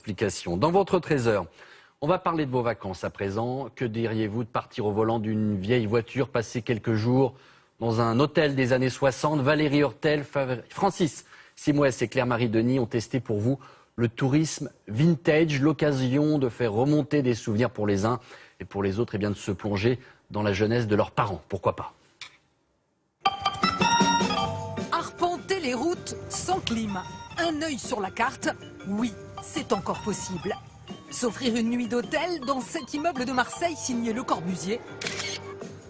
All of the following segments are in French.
explications. Dans votre trésor, on va parler de vos vacances à présent. Que diriez-vous de partir au volant d'une vieille voiture, passer quelques jours dans un hôtel des années 60? Valérie Hortel, Francis Simouès et Claire-Marie Denis ont testé pour vous le tourisme vintage, l'occasion de faire remonter des souvenirs pour les uns et pour les autres, et bien de se plonger dans la jeunesse de leurs parents. Pourquoi pas? Arpenter les routes sans clim, un œil sur la carte, oui, c'est encore possible. S'offrir une nuit d'hôtel dans cet immeuble de Marseille signé Le Corbusier.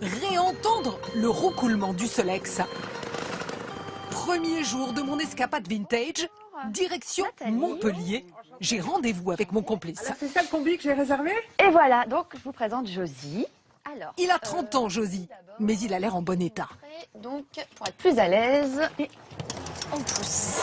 Réentendre le roucoulement du Solex. Premier jour de mon escapade vintage, direction Montpellier. J'ai rendez-vous avec mon complice. C'est ça le combi que j'ai réservé? Et voilà, donc je vous présente Josie. Alors, Il a 30 ans, Josie, mais il a l'air en bon état. donc, pour être plus à l'aise, on pousse.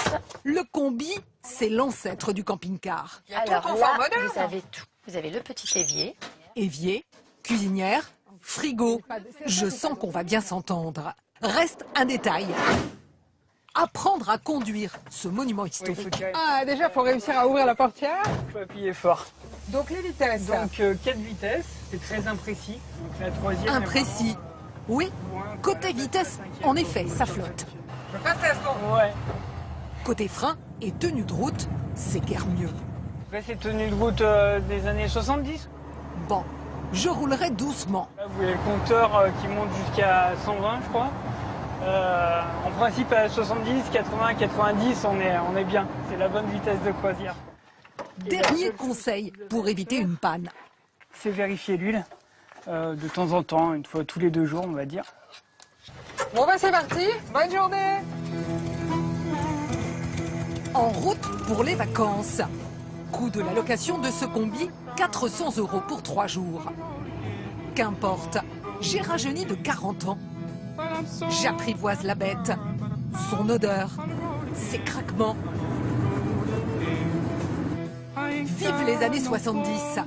Le combi, c'est l'ancêtre du camping-car. Alors confort là, moderne. vous avez tout. Vous avez le petit évier. Évier, cuisinière, frigo. Je sens qu'on va bien s'entendre. Reste un détail. Apprendre à conduire ce monument historique. Ah, déjà, il faut réussir à ouvrir la portière. Il faut appuyer fort. Donc, les vitesses. Donc 4 vitesses, c'est très imprécis. Donc la troisième. Imprécis. Oui, côté vitesse, en effet, ça flotte. Je passe la seconde. Ouais. Côté frein et tenue de route, c'est guère mieux. Après, c'est tenue de route des années 70. Bon, je roulerai doucement. Là, vous voyez le compteur qui monte jusqu'à 120, je crois. En principe, à 70, 80, 90, on est bien. C'est la bonne vitesse de croisière. Dernier conseil pour éviter une panne. C'est vérifier l'huile de temps en temps, une fois tous les 2 jours, on va dire. Bon, bah, c'est parti. Bonne journée. En route pour les vacances. Coût de la location de ce combi, 400 € pour 3 jours. Qu'importe, j'ai rajeuni de 40 ans. J'apprivoise la bête, son odeur, ses craquements. Vive les années 70.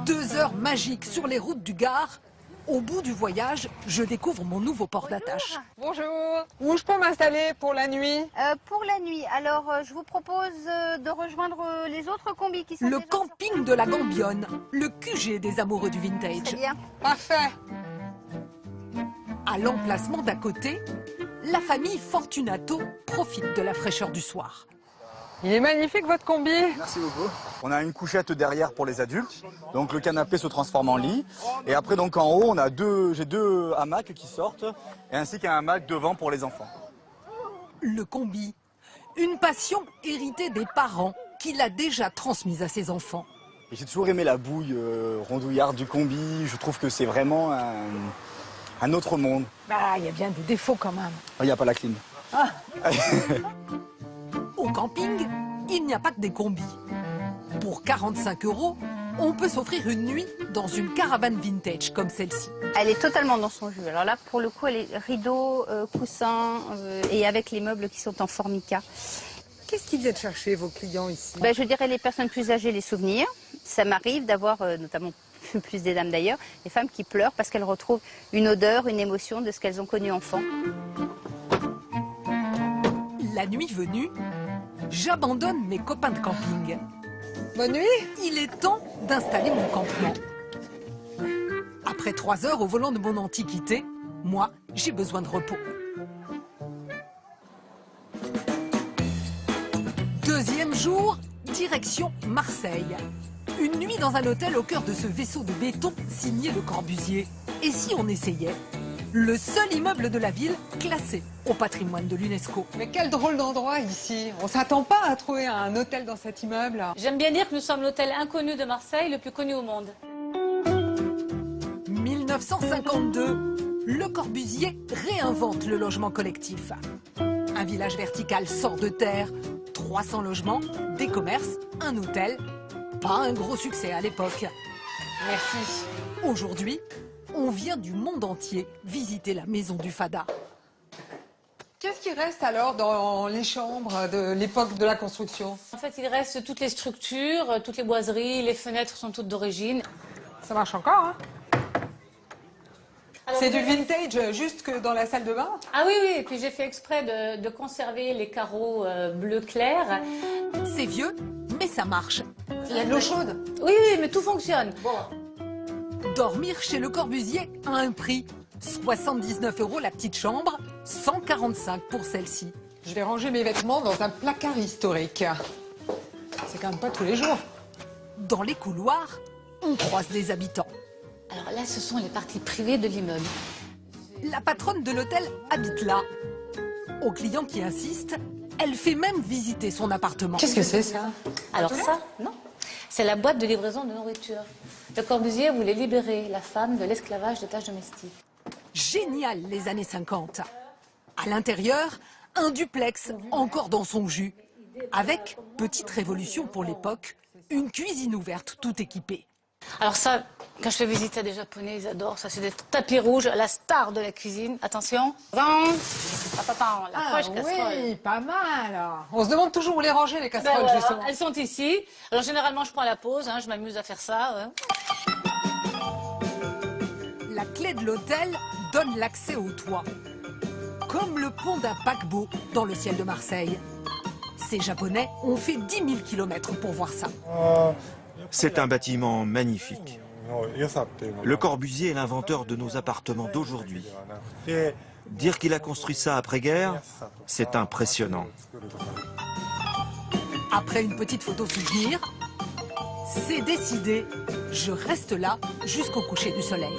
2 heures magiques sur les routes du Gard. Au bout du voyage, je découvre mon nouveau port d'attache. Bonjour. Où je peux m'installer pour la nuit? Pour la nuit, alors je vous propose de rejoindre les autres combis qui sont Le déjà camping de la Gambionne, le QG des amoureux du vintage. Très bien. Parfait. À l'emplacement d'à côté, la famille Fortunato profite de la fraîcheur du soir. Il est magnifique, votre combi. Merci beaucoup. On a une couchette derrière pour les adultes, donc le canapé se transforme en lit. Et après, donc en haut, on a j'ai 2 hamacs qui sortent, et ainsi qu'un hamac devant pour les enfants. Le combi, une passion héritée des parents qu'il a déjà transmise à ses enfants. Et j'ai toujours aimé la bouille rondouillarde du combi. Je trouve que c'est vraiment un autre monde. Bah, il y a bien des défauts quand même. Il n'y a pas la clim. Au camping, il n'y a pas que des combis. Pour 45 €, on peut s'offrir une nuit dans une caravane vintage comme celle-ci. Elle est totalement dans son jus. Alors là, pour le coup, elle est rideau, coussin et avec les meubles qui sont en formica. Qu'est-ce qu'ils viennent chercher, vos clients ici? Ben, je dirais les personnes plus âgées, les souvenirs. Ça m'arrive d'avoir, notamment plus des dames d'ailleurs, des femmes qui pleurent parce qu'elles retrouvent une odeur, une émotion de ce qu'elles ont connu enfant. La nuit venue, j'abandonne mes copains de camping. Bonne nuit. Il est temps d'installer mon campement. Après 3 heures au volant de mon antiquité, moi, j'ai besoin de repos. Deuxième jour, direction Marseille. Une nuit dans un hôtel au cœur de ce vaisseau de béton signé Le Corbusier. Et si on essayait? Le seul immeuble de la ville classé au patrimoine de l'UNESCO. Mais quel drôle d'endroit ici. On s'attend pas à trouver un hôtel dans cet immeuble. J'aime bien dire que nous sommes l'hôtel inconnu de Marseille, le plus connu au monde. 1952, Le Corbusier réinvente le logement collectif. Un village vertical sort de terre, 300 logements, des commerces, un hôtel. Pas un gros succès à l'époque. Merci. Aujourd'hui, on vient du monde entier visiter la maison du Fada. Qu'est-ce qui reste alors dans les chambres de l'époque de la construction? En fait, il reste toutes les structures, toutes les boiseries, les fenêtres sont toutes d'origine. Ça marche encore, hein? Alors, C'est du vintage juste que dans la salle de bain? Ah oui, oui, et puis j'ai fait exprès de conserver les carreaux bleu clair. C'est vieux, mais ça marche. Il y a de l'eau chaude. Oui, mais tout fonctionne. Dormir chez Le Corbusier a un prix. 79 € la petite chambre, 145 pour celle-ci. Je vais ranger mes vêtements dans un placard historique. C'est quand même pas tous les jours. Dans les couloirs, on croise des habitants. Alors là, ce sont les parties privées de l'immeuble. La patronne de l'hôtel habite là. Aux clients qui insistent, elle fait même visiter son appartement. Qu'est-ce que c'est ça? Alors ça, non. C'est la boîte de livraison de nourriture. Le Corbusier voulait libérer la femme de l'esclavage des tâches domestiques. Génial les années 50. À l'intérieur, un duplex encore dans son jus. Avec, petite révolution pour l'époque, une cuisine ouverte tout équipée. Alors ça, quand je fais visiter à des Japonais, ils adorent ça. C'est des tapis rouges, la star de la cuisine. Attention. La poche casserole. Oui, pas mal. On se demande toujours où les ranger, les Ben casseroles, voilà, justement. elles sont ici. Alors généralement, je prends la pause, je m'amuse à faire ça. La clé de l'hôtel donne l'accès au toit. Comme le pont d'un paquebot dans le ciel de Marseille. Ces Japonais ont fait 10 000 km pour voir ça. C'est un bâtiment magnifique. Le Corbusier est l'inventeur de nos appartements d'aujourd'hui. Dire qu'il a construit ça après-guerre, c'est impressionnant. Après une petite photo souvenir, c'est décidé. Je reste là jusqu'au coucher du soleil.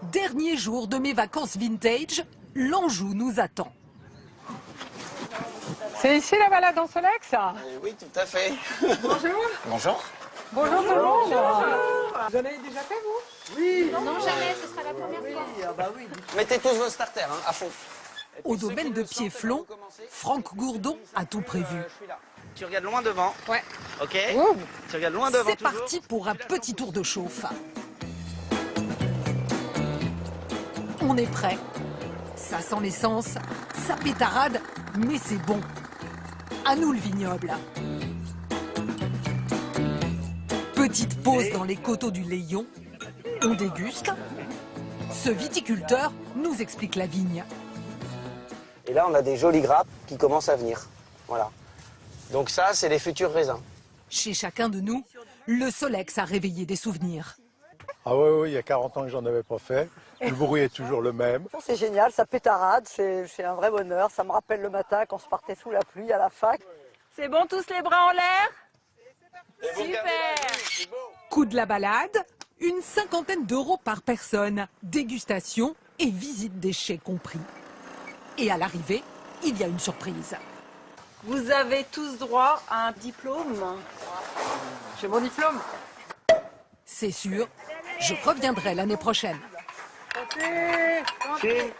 Dernier jour de mes vacances vintage, l'Anjou nous attend. C'est ici la balade en Solex, ça? Oui, tout à fait. Bonjour. Bonjour. Bonjour tout le monde. Vous en avez déjà fait, vous? Oui. Non, jamais, ce sera la première fois. Mettez tous vos starters, à fond. Au domaine de Piéflon, Franck Gourdon a tout prévu. Tu regardes loin devant. Ouais. Ok. Ouh. Tu regardes loin devant. C'est toujours. parti pour un petit tour de chauffe. On est prêt. Ça sent l'essence, ça pétarade, mais c'est bon. À nous le vignoble. Petite pause dans les coteaux du Léon. On déguste. Ce viticulteur nous explique la vigne. Et là, on a des jolies grappes qui commencent à venir. Voilà. Donc ça, c'est les futurs raisins. Chez chacun de nous, le Solex a réveillé des souvenirs. Ah oui, il y a 40 ans que j'en avais pas fait. Le bruit est toujours le même. C'est génial, ça pétarade, c'est un vrai bonheur. Ça me rappelle le matin quand on se partait sous la pluie à la fac. C'est bon, tous les bras en l'air? Super! Coût de la balade, une 50aine d'euros par personne. Dégustation et visite des chais compris. Et à l'arrivée, il y a une surprise. Vous avez tous droit à un diplôme. J'ai mon diplôme. C'est sûr, je reviendrai l'année prochaine. Merci.